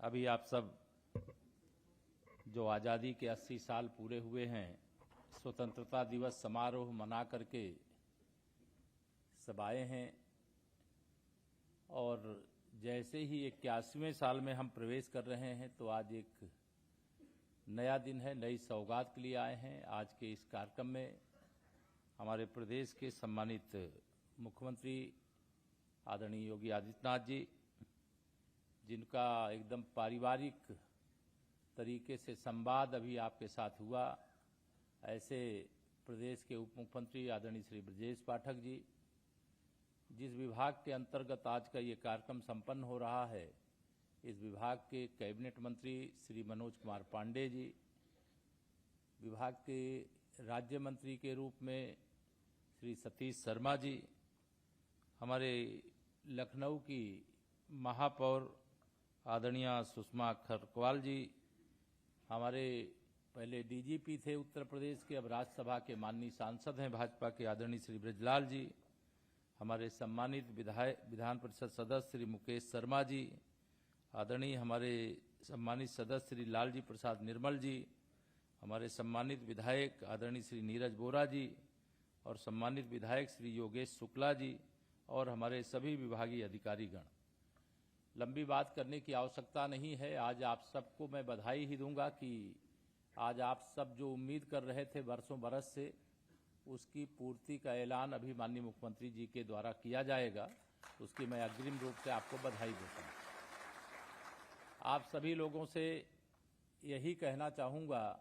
अभी आप सब जो आज़ादी के 80 साल पूरे हुए हैं, स्वतंत्रता दिवस समारोह मना करके सब आए हैं और जैसे ही 81वें साल में हम प्रवेश कर रहे हैं तो आज एक नया दिन है, नई सौगात के लिए आए हैं। आज के इस कार्यक्रम में हमारे प्रदेश के सम्मानित मुख्यमंत्री आदरणीय योगी आदित्यनाथ जी, जिनका एकदम पारिवारिक तरीके से संवाद अभी आपके साथ हुआ, ऐसे प्रदेश के उप मुख्यमंत्री आदरणीय श्री ब्रजेश पाठक जी, जिस विभाग के अंतर्गत आज का ये कार्यक्रम संपन्न हो रहा है, इस विभाग के कैबिनेट मंत्री श्री मनोज कुमार पांडे जी, विभाग के राज्य मंत्री के रूप में श्री सतीश शर्मा जी, हमारे लखनऊ की महापौर आदरणीय सुषमा खरकवाल जी, हमारे पहले डीजीपी थे उत्तर प्रदेश के, अब राज्यसभा के माननीय सांसद हैं भाजपा के आदरणीय श्री ब्रजलाल जी, हमारे सम्मानित विधान परिषद सदस्य श्री मुकेश शर्मा जी, आदरणीय हमारे सम्मानित सदस्य श्री लालजी प्रसाद निर्मल जी, हमारे सम्मानित विधायक आदरणीय श्री नीरज बोरा जी और सम्मानित विधायक श्री योगेश शुक्ला जी और हमारे सभी विभागीय अधिकारीगण। लंबी बात करने की आवश्यकता नहीं है। आज आप सबको मैं बधाई ही दूंगा कि आज आप सब जो उम्मीद कर रहे थे वर्षों बरस से, उसकी पूर्ति का ऐलान अभी माननीय मुख्यमंत्री जी के द्वारा किया जाएगा। उसकी मैं अग्रिम रूप से आपको बधाई देता हूं। आप सभी लोगों से यही कहना चाहूँगा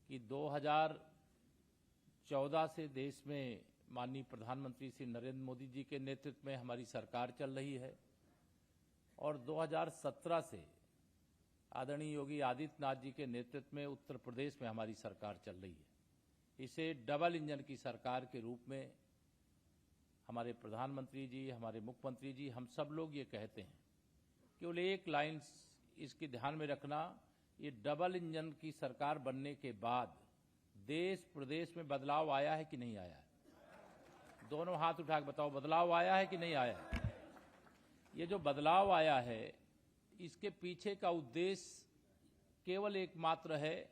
कि 2014 से देश में माननीय प्रधानमंत्री श्री नरेंद्र मोदी जी के नेतृत्व में हमारी सरकार चल रही है और 2017 से आदरणीय योगी आदित्यनाथ जी के नेतृत्व में उत्तर प्रदेश में हमारी सरकार चल रही है। इसे डबल इंजन की सरकार के रूप में हमारे प्रधानमंत्री जी, हमारे मुख्यमंत्री जी, हम सब लोग ये कहते हैं। केवल एक लाइन इसकी ध्यान में रखना, ये डबल इंजन की सरकार बनने के बाद देश प्रदेश में बदलाव आया है कि नहीं आया है? दोनों हाथ उठा के बताओ, बदलाव आया है कि नहीं आया है? ये जो बदलाव आया है, इसके पीछे का उद्देश्य केवल एकमात्र है,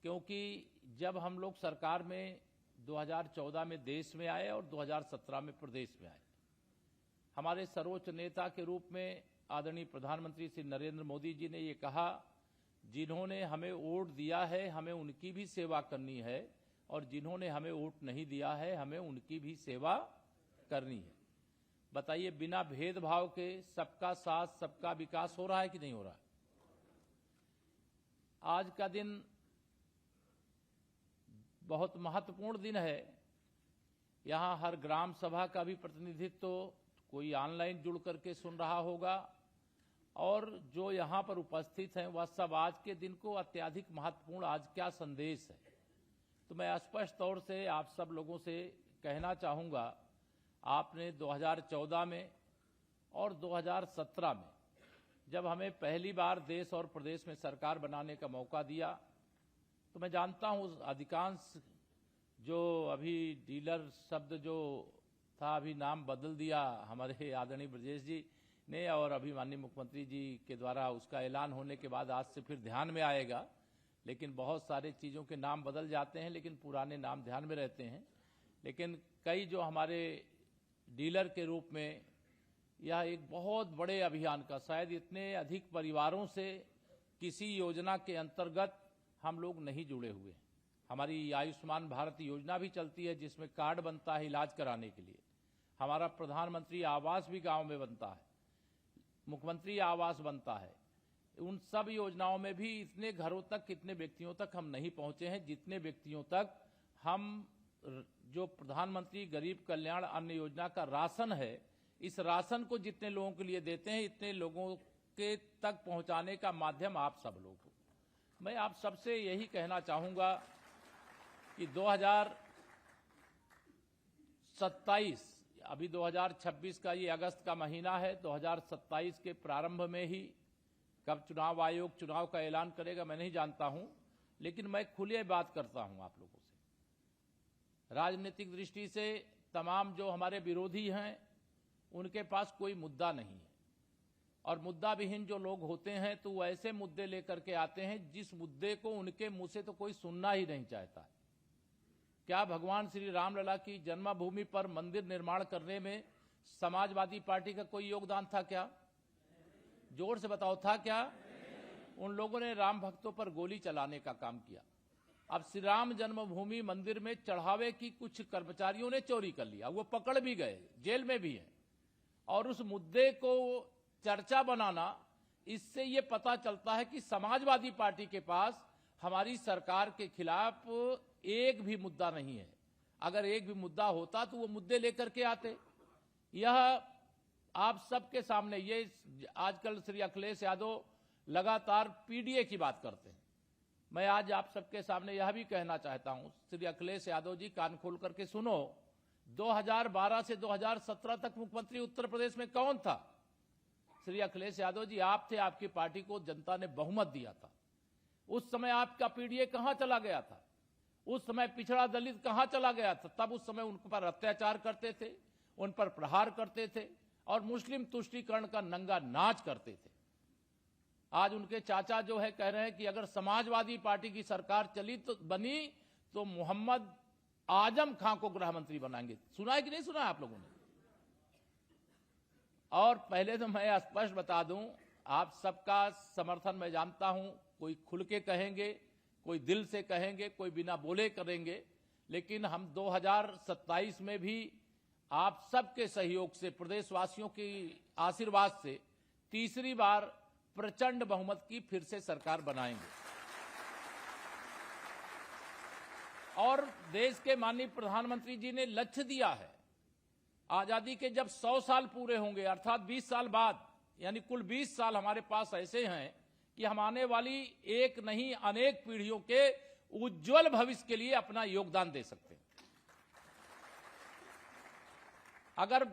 क्योंकि जब हम लोग सरकार में 2014 में देश में आए और 2017 में प्रदेश में आए, हमारे सर्वोच्च नेता के रूप में आदरणीय प्रधानमंत्री श्री नरेंद्र मोदी जी ने ये कहा, जिन्होंने हमें वोट दिया है हमें उनकी भी सेवा करनी है और जिन्होंने हमें वोट नहीं दिया है हमें उनकी भी सेवा करनी है। बताइए, बिना भेदभाव के सबका साथ सबका विकास हो रहा है कि नहीं हो रहा है? आज का दिन बहुत महत्वपूर्ण दिन है। यहां हर ग्राम सभा का भी प्रतिनिधित्व तो कोई ऑनलाइन जुड़ करके सुन रहा होगा और जो यहां पर उपस्थित हैं वह सब आज के दिन को अत्यधिक महत्वपूर्ण आज क्या संदेश है। तो मैं स्पष्ट तौर से आप सब लोगों से कहना चाहूंगा, आपने 2014 में और 2017 में जब हमें पहली बार देश और प्रदेश में सरकार बनाने का मौका दिया, तो मैं जानता हूं अधिकांश जो अभी डीलर शब्द जो था, अभी नाम बदल दिया हमारे आदरणीय ब्रजेश जी ने और अभी माननीय मुख्यमंत्री जी के द्वारा उसका ऐलान होने के बाद आज से फिर ध्यान में आएगा। लेकिन बहुत सारे चीज़ों के नाम बदल जाते हैं लेकिन पुराने नाम ध्यान में रहते हैं। लेकिन कई जो हमारे डीलर के रूप में यह एक बहुत बड़े अभियान का, शायद इतने अधिक परिवारों से किसी योजना के अंतर्गत हम लोग नहीं जुड़े हुए। हमारी आयुष्मान भारत योजना भी चलती है जिसमें कार्ड बनता है इलाज कराने के लिए। हमारा प्रधानमंत्री आवास भी गांव में बनता है, मुख्यमंत्री आवास बनता है। उन सब योजनाओं में भी इतने घरों तक, इतने व्यक्तियों तक हम नहीं पहुंचे हैं जितने व्यक्तियों तक हम जो प्रधानमंत्री गरीब कल्याण अन्न योजना का राशन है, इस राशन को जितने लोगों के लिए देते हैं, इतने लोगों के तक पहुंचाने का माध्यम आप सब लोग हो। मैं आप सबसे यही कहना चाहूंगा कि 2027, अभी 2026 का ये अगस्त का महीना है, 2027 के प्रारंभ में ही कब चुनाव आयोग चुनाव का ऐलान करेगा मैं नहीं जानता हूं, लेकिन मैं खुले बात करता हूं आप लोगों से। राजनीतिक दृष्टि से तमाम जो हमारे विरोधी हैं उनके पास कोई मुद्दा नहीं है। और मुद्दा विहीन जो लोग होते हैं तो वो ऐसे मुद्दे लेकर के आते हैं जिस मुद्दे को उनके मुंह से तो कोई सुनना ही नहीं चाहता है। क्या भगवान श्री रामलला की जन्मभूमि पर मंदिर निर्माण करने में समाजवादी पार्टी का कोई योगदान था क्या? जोर से बताओ, था क्या? उन लोगों ने राम भक्तों पर गोली चलाने का काम किया। अब श्री राम जन्मभूमि मंदिर में चढ़ावे की कुछ कर्मचारियों ने चोरी कर लिया, वो पकड़ भी गए, जेल में भी है। और उस मुद्दे को चर्चा बनाना, इससे ये पता चलता है कि समाजवादी पार्टी के पास हमारी सरकार के खिलाफ एक भी मुद्दा नहीं है। अगर एक भी मुद्दा होता तो वो मुद्दे लेकर के आते। यह आप सबके सामने, ये आजकल श्री अखिलेश यादव लगातार पीडीए की बात करते हैं। मैं आज आप सबके सामने यह भी कहना चाहता हूं, श्री अखिलेश यादव जी कान खोल करके सुनो, 2012 से 2017 तक मुख्यमंत्री उत्तर प्रदेश में कौन था? श्री अखिलेश यादव जी आप थे, आपकी पार्टी को जनता ने बहुमत दिया था। उस समय आपका पीडीए कहां चला गया था? उस समय पिछड़ा दलित कहां चला गया था? तब उस समय उन पर अत्याचार करते थे, उन पर प्रहार करते थे और मुस्लिम तुष्टीकरण का नंगा नाच करते थे। आज उनके चाचा जो है कह रहे हैं कि अगर समाजवादी पार्टी की सरकार चली तो बनी तो मोहम्मद आजम खां को गृह मंत्री बनाएंगे। सुना है कि नहीं सुना है आप लोगों ने? और पहले तो मैं स्पष्ट बता दूं, आप सबका समर्थन मैं जानता हूं, कोई खुल के कहेंगे, कोई दिल से कहेंगे, कोई बिना बोले करेंगे, लेकिन हम 2027 में भी आप सबके सहयोग से, प्रदेशवासियों की आशीर्वाद से तीसरी बार प्रचंड बहुमत की फिर से सरकार बनाएंगे। और देश के माननीय प्रधानमंत्री जी ने लक्ष्य दिया है, आजादी के जब 100 साल पूरे होंगे, अर्थात 20 साल बाद, यानी कुल 20 साल हमारे पास ऐसे हैं कि हम आने वाली एक नहीं अनेक पीढ़ियों के उज्जवल भविष्य के लिए अपना योगदान दे सकते हैं। अगर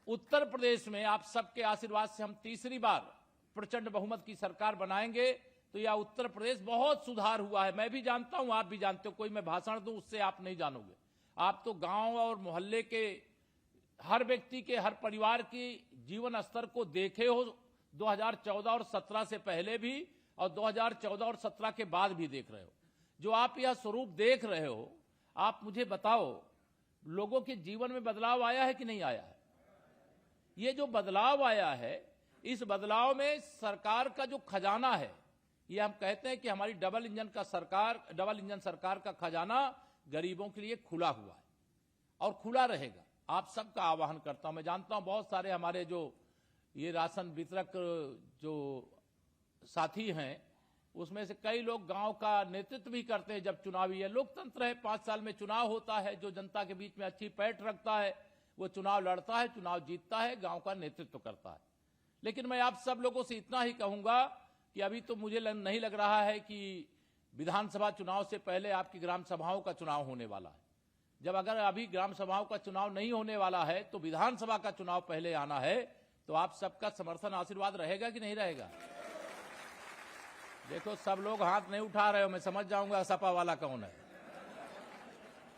उत्तर प्रदेश में आप सबके आशीर्वाद से हम तीसरी बार प्रचंड बहुमत की सरकार बनाएंगे तो यह उत्तर प्रदेश बहुत सुधार हुआ है। मैं भी जानता हूं, आप भी जानते हो, कोई मैं भाषण दूं उससे आप नहीं जानोगे। आप तो गांव और मोहल्ले के हर व्यक्ति के, हर परिवार की जीवन स्तर को देखे हो, 2014 और 17 से पहले भी और 2014 और 17 के बाद भी देख रहे हो। जो आप यह स्वरूप देख रहे हो, आप मुझे बताओ, लोगों के जीवन में बदलाव आया है कि नहीं आया है? ये जो बदलाव आया है, इस बदलाव में सरकार का जो खजाना है, ये हम कहते हैं कि हमारी डबल इंजन सरकार का खजाना गरीबों के लिए खुला हुआ है और खुला रहेगा। आप सबका आह्वान करता हूं, मैं जानता हूं बहुत सारे हमारे जो ये राशन वितरक जो साथी हैं, उसमें से कई लोग गांव का नेतृत्व भी करते हैं। जब चुनावी है, लोकतंत्र है, 5 साल में चुनाव होता है, जो जनता के बीच में अच्छी पैठ रखता है वो चुनाव लड़ता है, चुनाव जीतता है, गांव का नेतृत्व करता है। लेकिन मैं आप सब लोगों से इतना ही कहूंगा कि अभी तो मुझे नहीं लग रहा है कि विधानसभा चुनाव से पहले आपकी ग्राम सभाओं का चुनाव होने वाला है। जब अगर अभी ग्राम सभाओं का चुनाव नहीं होने वाला है तो विधानसभा का चुनाव पहले आना है, तो आप सबका समर्थन आशीर्वाद रहेगा कि नहीं रहेगा? देखो, सब लोग हाथ नहीं उठा रहे हो, मैं समझ जाऊंगा सपा वाला कौन है।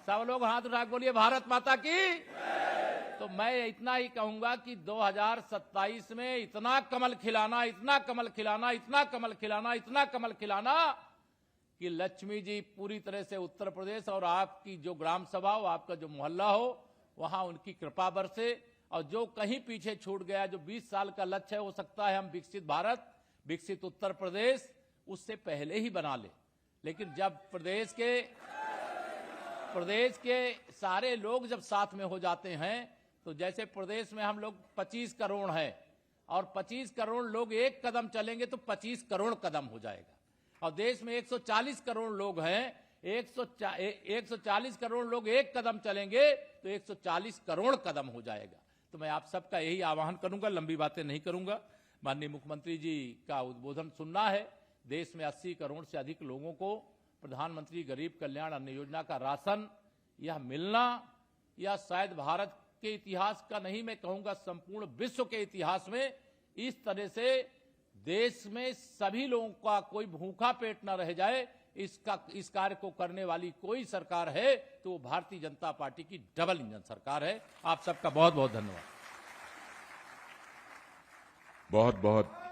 सब लोग हाथ उठा के बोलिए भारत माता की। तो मैं इतना ही कहूंगा कि 2027 में इतना कमल खिलाना, इतना कमल खिलाना, इतना कमल खिलाना, इतना कमल खिलाना कि लक्ष्मी जी पूरी तरह से उत्तर प्रदेश और आपकी जो ग्राम सभा हो, आपका जो मोहल्ला हो, वहां उनकी कृपा बरसे। और जो कहीं पीछे छूट गया, जो 20 साल का लक्ष्य है, हो सकता है हम विकसित भारत, विकसित उत्तर प्रदेश उससे पहले ही बना ले। लेकिन जब प्रदेश के सारे लोग जब साथ में हो जाते हैं, तो जैसे प्रदेश में हम लोग 25 करोड़ हैं और 25 करोड़ लोग एक कदम चलेंगे तो 25 करोड़ कदम हो जाएगा। और देश में 140 करोड़ लोग हैं, 140 करोड़ लोग एक कदम चलेंगे तो 140 करोड़ कदम हो जाएगा। तो मैं आप सबका यही आह्वान करूंगा, लंबी बातें नहीं करूंगा। माननीय मुख्यमंत्री जी का उद्बोधन सुनना है। देश में 80 करोड़ से अधिक लोगों को प्रधानमंत्री गरीब कल्याण अन्न योजना का राशन यह मिलना, यह शायद भारत के इतिहास का नहीं, मैं कहूंगा संपूर्ण विश्व के इतिहास में इस तरह से देश में सभी लोगों का कोई भूखा पेट न रह जाए, इस कार्य को करने वाली कोई सरकार है तो वो भारतीय जनता पार्टी की डबल इंजन सरकार है। आप सबका बहुत बहुत धन्यवाद। बहुत बहुत